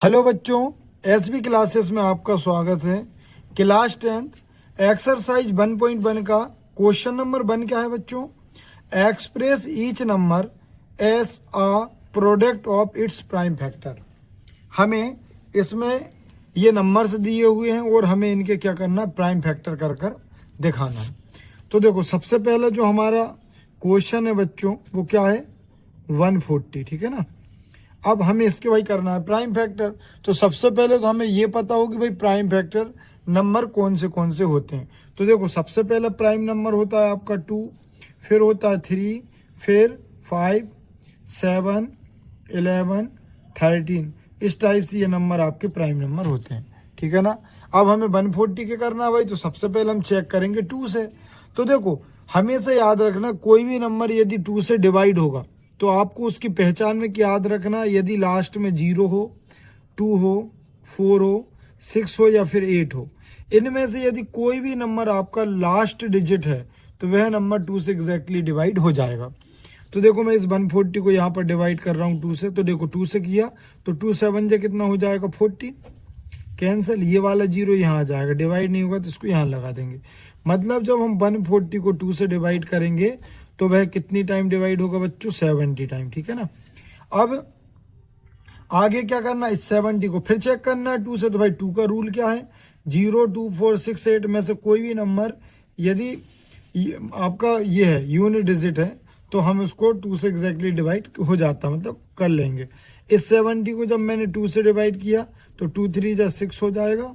Hello बच्चों, SB classes में आपका स्वागत है। क्लास 10 एक्सरसाइज 1.1 का क्वेश्चन नंबर 1 क्या है बच्चों? Express each number S a product of its prime factor. हमें इसमें ये नंबर्स दिए हुए हैं और हमें इनके क्या करना है, प्राइम फैक्टर कर कर दिखाना है। तो देखो, सबसे पहले जो हमारा क्वेश्चन है बच्चों वो क्या है, 140, ठीक है ना। अब हमें इसके भाई करना है प्राइम फैक्टर। तो सबसे पहले तो हमें ये पता हो कि भाई प्राइम फैक्टर नंबर कौन से होते हैं। तो देखो, सबसे पहले प्राइम नंबर होता है आपका 2, फिर होता है 3, फिर 5, 7, 11, 13। इस टाइप से ये नंबर आपके प्राइम नंबर होते हैं, ठीक है ना। अब हमें 140 के करना है भाई, तो सबसे पहले हम चेक करेंगे 2 से। तो देखो, हमेशा याद रखना, कोई भी नंबर यदि 2 से डिवाइड होगा तो आपको उसकी पहचान में क्या याद रखना, यदि लास्ट में 0 हो, 2 हो, 4 हो, 6 हो या फिर 8 हो, इनमें से यदि कोई भी नंबर आपका लास्ट डिजिट है तो वह नंबर 2 से एग्जैक्टली डिवाइड हो जाएगा। तो देखो, मैं इस 140 को यहाँ पर डिवाइड कर रहा हूँ 2 से। तो देखो, 2 से किया तो 2 7 जा कितना हो जाएगा, 40। कैंसिल, ये वाला 0 यहाँ आ जाएगा, डिवाइड नहीं होगा तो इसको यहाँ लगा देंगे। मतलब जब हम 140 को 2 से डिवाइड करेंगे तो वह कितनी टाइम डिवाइड होगा बच्चों, 70 टाइम, ठीक है ना। अब आगे क्या करना, इस 70 को फिर चेक करना है 2 से। तो भाई 2 का रूल क्या है, 0, 2, 4, 6, 8 में से कोई भी नंबर यदि आपका ये है यूनिट डिजिट है तो हम उसको 2 से एग्जैक्टली डिवाइड हो जाता है, मतलब कर लेंगे। इस 70 को जब मैंने 2 से डिवाइड किया तो 2 3 जा 6 हो जाएगा,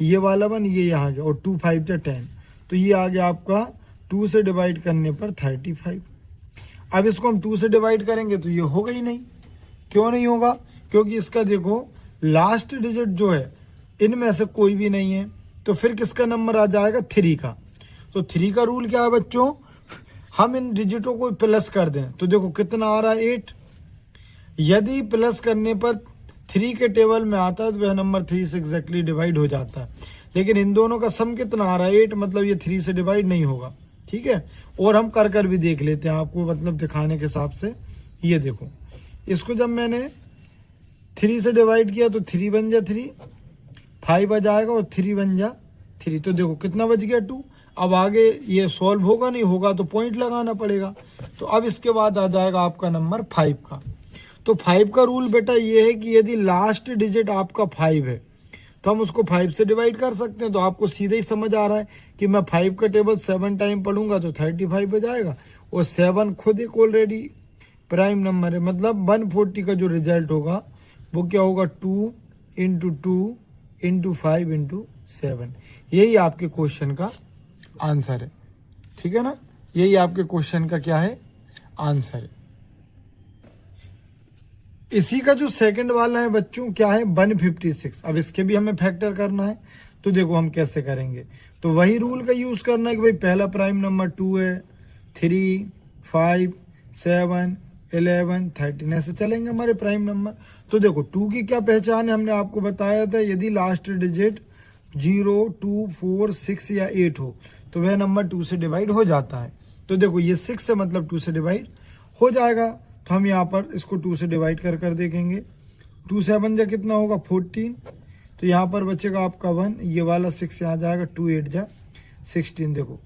ये वाला 1 ये यहाँ गया, और 2 5 जा 10, तो ये आ गया आपका 2 से डिवाइड करने पर 35। अब इसको हम 2 से डिवाइड करेंगे तो ये होगा ही नहीं। क्यों नहीं होगा? क्योंकि इसका देखो लास्ट डिजिट जो है इनमें से कोई भी नहीं है। तो फिर किसका नंबर आ जाएगा, 3 का। तो 3 का रूल क्या है बच्चों, हम इन डिजिटों को प्लस कर दें तो देखो कितना आ रहा है, 8। यदि प्लस करने पर 3 के टेबल में आता है तो वह नंबर 3 से एग्जैक्टली डिवाइड हो जाता है। लेकिन इन दोनों का सम कितना आ रहा है, 8, मतलब ये 3 से डिवाइड नहीं होगा, ठीक है। और हम कर भी देख लेते हैं आपको, मतलब दिखाने के हिसाब से। ये देखो, इसको जब मैंने 3 से डिवाइड किया तो 3 बन जा 3, 5 आ जाएगा और 3 बन जा 3। तो देखो कितना बच गया, 2। अब आगे ये सॉल्व होगा, नहीं होगा तो पॉइंट लगाना पड़ेगा। तो अब इसके बाद आ जाएगा आपका नंबर 5 का। तो 5 का रूल बेटा ये है कि यदि लास्ट डिजिट आपका 5 है तो हम उसको 5 से डिवाइड कर सकते हैं। तो आपको सीधे ही समझ आ रहा है कि मैं 5 का टेबल 7 टाइम पढ़ूंगा तो 35 हो जाएगा, और 7 खुद एक ऑलरेडी प्राइम नंबर है। मतलब 140 का जो रिजल्ट होगा वो क्या होगा, 2 इंटू 2 इंटू 5 इंटू 7। यही आपके क्वेश्चन का आंसर है, ठीक है ना। यही आपके क्वेश्चन का क्या है, आंसर है। इसी का जो सेकंड वाला है बच्चों क्या है, 156। अब इसके भी हमें फैक्टर करना है। तो देखो हम कैसे करेंगे, तो वही रूल का यूज करना है कि भाई पहला प्राइम नंबर 2 है, 3, 5, 7, 11, 13 ऐसे चलेंगे हमारे प्राइम नंबर। तो देखो 2 की क्या पहचान है, हमने आपको बताया था, यदि लास्ट डिजिट 0, 2, 4, 6 या 8 हो तो वह नंबर 2 से डिवाइड हो जाता है। तो देखो ये 6 है, मतलब 2 से डिवाइड हो जाएगा। तो हम यहाँ पर इसको 2 से डिवाइड कर देखेंगे। 2 7 जा कितना होगा, 14। तो यहाँ पर बचेगा आपका 1, ये वाला 6 यहाँ जाएगा, 2 8 जा 16। देखो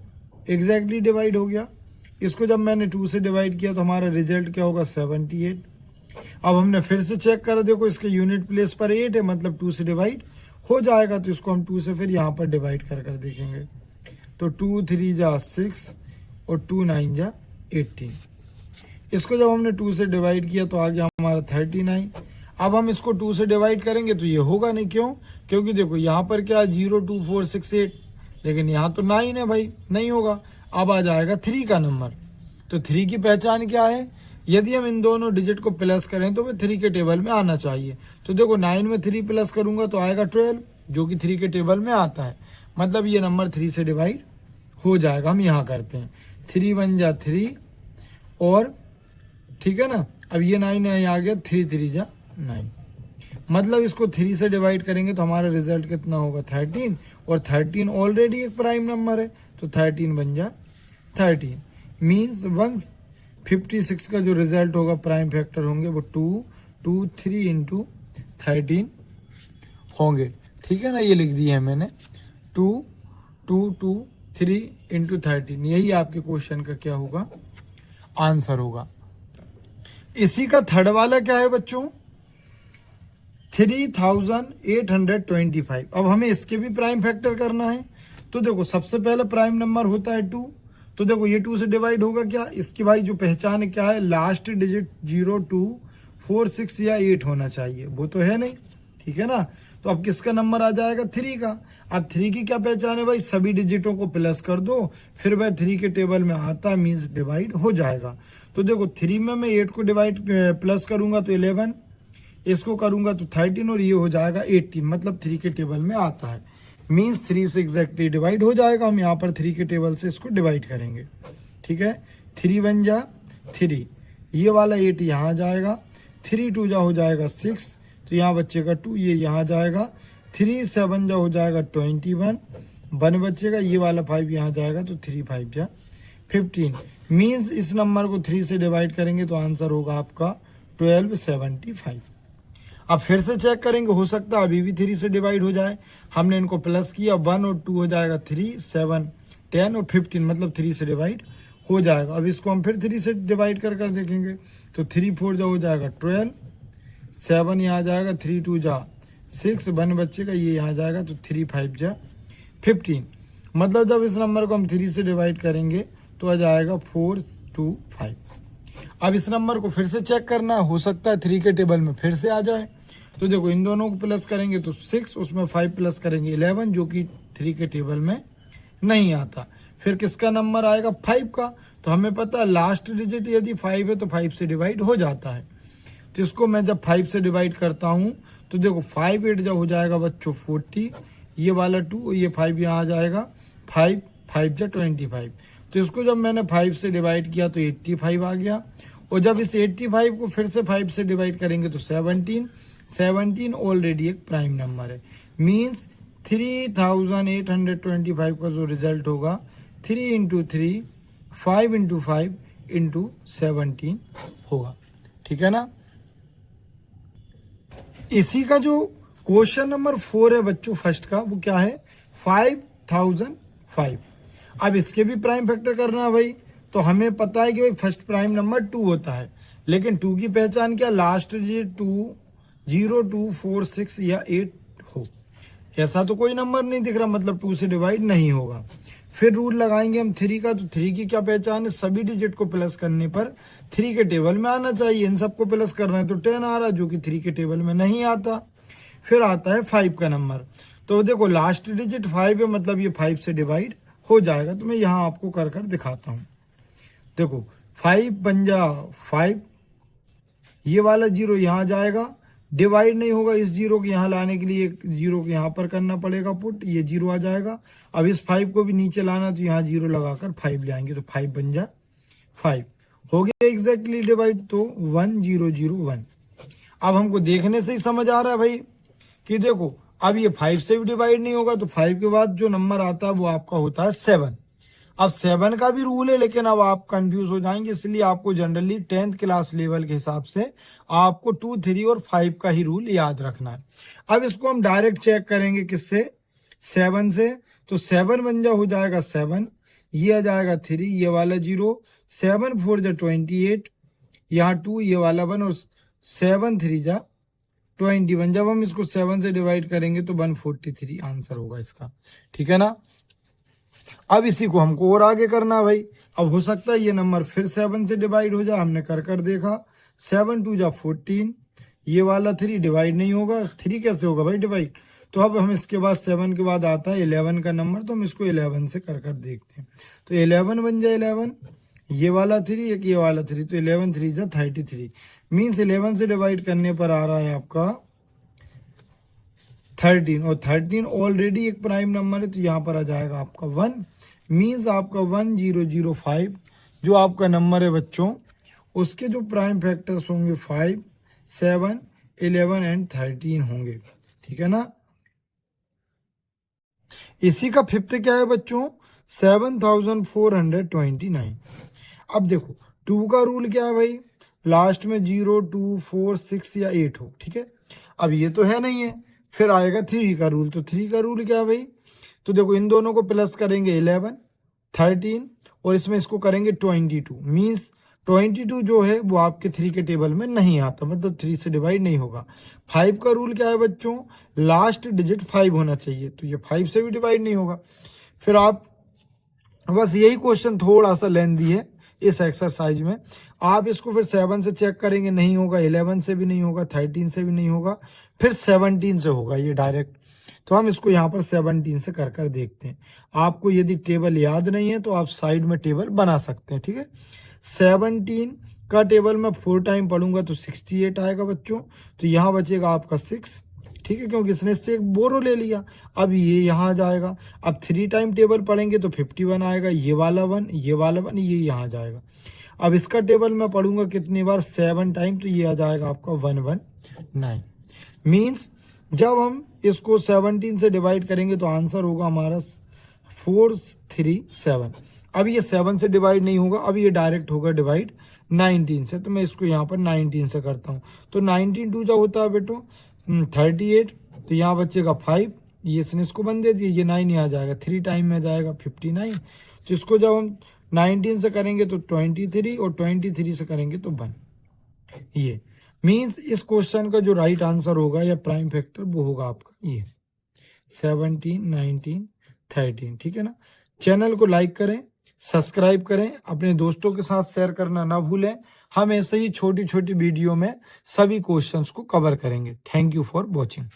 एग्जैक्टली डिवाइड हो गया। इसको जब मैंने 2 से डिवाइड किया तो हमारा रिजल्ट क्या होगा, 78। अब हमने फिर से चेक करा, देखो इसके यूनिट प्लेस पर 8 है, मतलब 2 से डिवाइड हो जाएगा। तो इसको हम 2 से फिर यहाँ पर डिवाइड कर देखेंगे। तो 2 3 जा 6 और 2 9 जा 18। इसको जब हमने 2 से डिवाइड किया तो आ गया हमारा 39। अब हम इसको 2 से डिवाइड करेंगे तो ये होगा नहीं। क्यों? क्योंकि देखो यहाँ पर क्या 0, 2, 4, 6, 8, लेकिन यहाँ तो 9 है भाई, नहीं होगा। अब आ जाएगा 3 का नंबर। तो 3 की पहचान क्या है, यदि हम इन दोनों डिजिट को प्लस करें तो वह 3 के टेबल में आना चाहिए। तो देखो 9 में 3 प्लस करूंगा तो आएगा 12, जो कि 3 के टेबल में आता है। मतलब ये नंबर 3 से डिवाइड हो जाएगा। हम यहाँ करते हैं, 3 बन जा 3, और ठीक है ना। अब ये 9 है, आ गया 3 3 जा 9। मतलब इसको 3 से डिवाइड करेंगे तो हमारा रिजल्ट कितना होगा, 13। और 13 ऑलरेडी एक प्राइम नंबर है, तो 13 बन जा 13। मीन्स 156 का जो रिजल्ट होगा, प्राइम फैक्टर होंगे वो 2 2 3 इंटू 13 होंगे। ठीक है ना, ये लिख दिए है मैंने 2 2 2 3 इंटू 13, यही आपके क्वेश्चन का क्या होगा, आंसर होगा। इसी का थर्ड वाला क्या है बच्चों, 3825। अब हमें इसके भी प्राइम फैक्टर करना है। तो देखो सबसे पहले प्राइम नंबर होता है 2, तो देखो ये 2 से डिवाइड होगा क्या, इसकी भाई जो पहचान है क्या है, लास्ट डिजिट 0 2 4 6 या 8 होना चाहिए, वो तो है नहीं। ठीक है ना, तो अब किसका नंबर आ जाएगा, 3 का। अब 3 की क्या पहचान है भाई, सभी डिजिटों को प्लस कर दो, फिर वह 3 के टेबल में आता है, मीन्स डिवाइड हो जाएगा। तो देखो 3 में मैं 8 को डिवाइड प्लस करूंगा तो 11, इसको करूंगा तो 13, और ये हो जाएगा 18, मतलब 3 के टेबल में आता है, मीन्स 3 से एग्जैक्टली डिवाइड हो जाएगा। हम यहाँ पर 3 के टेबल से इसको डिवाइड करेंगे। ठीक है, 3 1 जा 3, ये वाला 8 यहाँ जाएगा, 3 2 जा हो जाएगा 6, तो यहाँ बचेगा 2, ये यहाँ जाएगा, 3 7 जा हो जाएगा 21, 1 बचेगा, ये वाला 5 यहाँ जाएगा, तो 3 5 जा 15, मीन्स इस नंबर को 3 से डिवाइड करेंगे तो आंसर होगा आपका 1275। अब फिर से चेक करेंगे, हो सकता है अभी भी 3 से डिवाइड हो जाए। हमने इनको प्लस किया, 1 और 2 हो जाएगा 3 7 10 और 15, मतलब 3 से डिवाइड हो जाएगा। अब इसको हम फिर 3 से डिवाइड कर देखेंगे, तो 3 4 जा हो जाएगा 12, 7 यहाँ जाएगा, 3 2 जा 6, 1 बच्चेगा, ये यहाँ जाएगा, तो 3 5 जा 15, मतलब जब इस नंबर को हम 3 से डिवाइड करेंगे तो आ जाएगा 4 2 5। अब इस नंबर को फिर से चेक करना है, हो सकता है 3 के टेबल में फिर से आ जाए। तो देखो इन दोनों को प्लस करेंगे तो 6, उसमें 5 प्लस करेंगे 11, जो कि 3 के टेबल में नहीं आता। फिर किसका नंबर आएगा, 5 का। तो हमें पता है लास्ट डिजिट यदि 5 है तो 5 से डिवाइड हो जाता है। तो इसको मैं जब 5 से डिवाइड करता हूँ तो देखो 5 8 जब हो जाएगा बच्चों 40, ये वाला 2, ये 5 यहाँ आ जाएगा, 5 5 जा 25। तो इसको जब मैंने 5 से डिवाइड किया तो 85 आ गया, और जब इस 85 को फिर से 5 से डिवाइड करेंगे तो 17 ऑलरेडी एक प्राइम नंबर है, मीन्स 3825 का जो रिजल्ट होगा 3 इंटू 3 5 इंटू 5 इंटू 17 होगा। ठीक है ना, इसी का जो क्वेश्चन नंबर 4 है बच्चों फर्स्ट का, वो क्या है, 5005। अब इसके भी प्राइम फैक्टर करना है भाई। तो हमें पता है कि भाई फर्स्ट प्राइम नंबर 2 होता है, लेकिन 2 की पहचान क्या, लास्ट डिजिट 2 0 2 4 6 या 8 हो। ऐसा तो कोई नंबर नहीं दिख रहा, मतलब 2 से डिवाइड नहीं होगा। फिर रूल लगाएंगे हम 3 का, तो 3 की क्या पहचान है, सभी डिजिट को प्लस करने पर 3 के टेबल में आना चाहिए। इन सबको प्लस करना है तो 10 आ रहा है, जो कि 3 के टेबल में नहीं आता। फिर आता है 5 का नंबर, तो देखो लास्ट डिजिट 5 है, मतलब ये 5 से डिवाइड हो जाएगा। तो मैं यहाँ आपको कर दिखाता हूँ। देखो 5 पंजा 5, ये वाला 0 यहाँ जाएगा, डिवाइड नहीं होगा, इस 0 को यहाँ लाने के लिए 0 को यहाँ पर करना पड़ेगा पुट, ये 0 आ जाएगा। अब इस 5 को भी नीचे लाना, तो यहाँ 0 लगाकर 5 ले आएंगे, तो 5 बन जा 5 हो गया एग्जैक्टली डिवाइड, तो 1001। अब हमको देखने से ही समझ आ रहा है भाई कि देखो अब ये 5 से भी डिवाइड नहीं होगा, तो 5 के बाद जो नंबर आता है वो आपका होता है 7। अब 7 का भी रूल है, लेकिन अब आप कंफ्यूज हो जाएंगे, इसलिए आपको जनरली 10th क्लास लेवल के हिसाब से आपको 2 3 और 5 का ही रूल याद रखना है। अब इसको हम डायरेक्ट चेक करेंगे किससे, 7 से। तो 7 बन जा हो जाएगा 7, ये आ जाएगा 3, ये वाला 0, 7 4 जा 28, यहाँ 2, ये वाला 1, और 7 3 जा 21। जब हम इसको 7 से डिवाइड करेंगे तो 143 आंसर होगा इसका। ठीक है ना, अब इसी को हमको और आगे करना है भाई। अब हो सकता है ये नंबर फिर 7 से डिवाइड हो जाए, हमने कर देखा, 7 2 जा 14, ये वाला 3 डिवाइड नहीं होगा, 3 कैसे होगा भाई डिवाइड। तो अब हम इसके बाद 7 के बाद आता है 11 का नंबर, तो हम इसको 11 से कर देखते हैं। तो 11 बन जाए 11, ये वाला 3 एक ये वाला 3, तो 11 3 जा 33, मीन्स 11 से डिवाइड करने पर आ रहा है आपका 13, और 13 ऑलरेडी एक प्राइम नंबर है, तो यहाँ पर आ जाएगा आपका 1, मीन्स आपका 1005 जो आपका नंबर है बच्चों, उसके जो प्राइम फैक्टर्स होंगे 5 7 11 एंड 13 होंगे। ठीक है ना, इसी का फिफ्थ क्या है बच्चों, 7429। अब देखो 2 का रूल क्या है भाई, लास्ट में 0 2 4 6 या 8 हो। ठीक है, अब ये तो है नहीं है, फिर आएगा 3 का रूल। तो 3 का रूल क्या है भाई, तो देखो इन दोनों को प्लस करेंगे 11, 13 और इसमें इसको करेंगे 22, मीन्स 22 जो है वो आपके 3 के टेबल में नहीं आता, मतलब 3 से डिवाइड नहीं होगा। 5 का रूल क्या है बच्चों, लास्ट डिजिट 5 होना चाहिए, तो ये 5 से भी डिवाइड नहीं होगा। फिर आप बस यही क्वेश्चन थोड़ा सा लेंदी है इस एक्सरसाइज में। आप इसको फिर 7 से चेक करेंगे, नहीं होगा, 11 से भी नहीं होगा, 13 से भी नहीं होगा, फिर 17 से होगा ये डायरेक्ट। तो हम इसको यहाँ पर 17 से कर देखते हैं। आपको यदि टेबल याद नहीं है तो आप साइड में टेबल बना सकते हैं, ठीक है। 17 का टेबल मैं 4 टाइम पढ़ूंगा तो 68 आएगा बच्चों। तो यहाँ बचेगा आपका 6, ठीक है, क्योंकि इसने इससे एक बोरो ले लिया। अब ये यहाँ आ जाएगा। अब 3 टाइम टेबल पढ़ेंगे तो 51 आएगा, ये वाला 1, ये वाला 1, ये यहाँ जाएगा। अब इसका टेबल मैं पढ़ूंगा कितनी बार, 7 टाइम, तो ये आ जाएगा आपका 119। मीन्स जब हम इसको 17 से डिवाइड करेंगे तो आंसर होगा हमारा 437। अब ये 7 से डिवाइड नहीं होगा, अब ये डायरेक्ट होगा डिवाइड 19 से। तो मैं इसको यहाँ पर 19 से करता हूँ। तो 19 2 जो होता है बेटो 38, तो यहाँ बचेगा 5, ये इसने इसको बन दे दिया, ये 9 यहाँ जाएगा, 3 टाइम में जाएगा 59। तो इसको जब हम 19 से करेंगे तो 23 और 23 से करेंगे तो 1। ये मीन्स इस क्वेश्चन का जो राइट आंसर होगा या प्राइम फैक्टर वो होगा आपका ये 17, 19, 13, ठीक है ना। चैनल को लाइक करें, सब्सक्राइब करें, अपने दोस्तों के साथ शेयर करना ना भूलें। हम ऐसे ही छोटी छोटी वीडियो में सभी क्वेश्चंस को कवर करेंगे। Thank you for watching.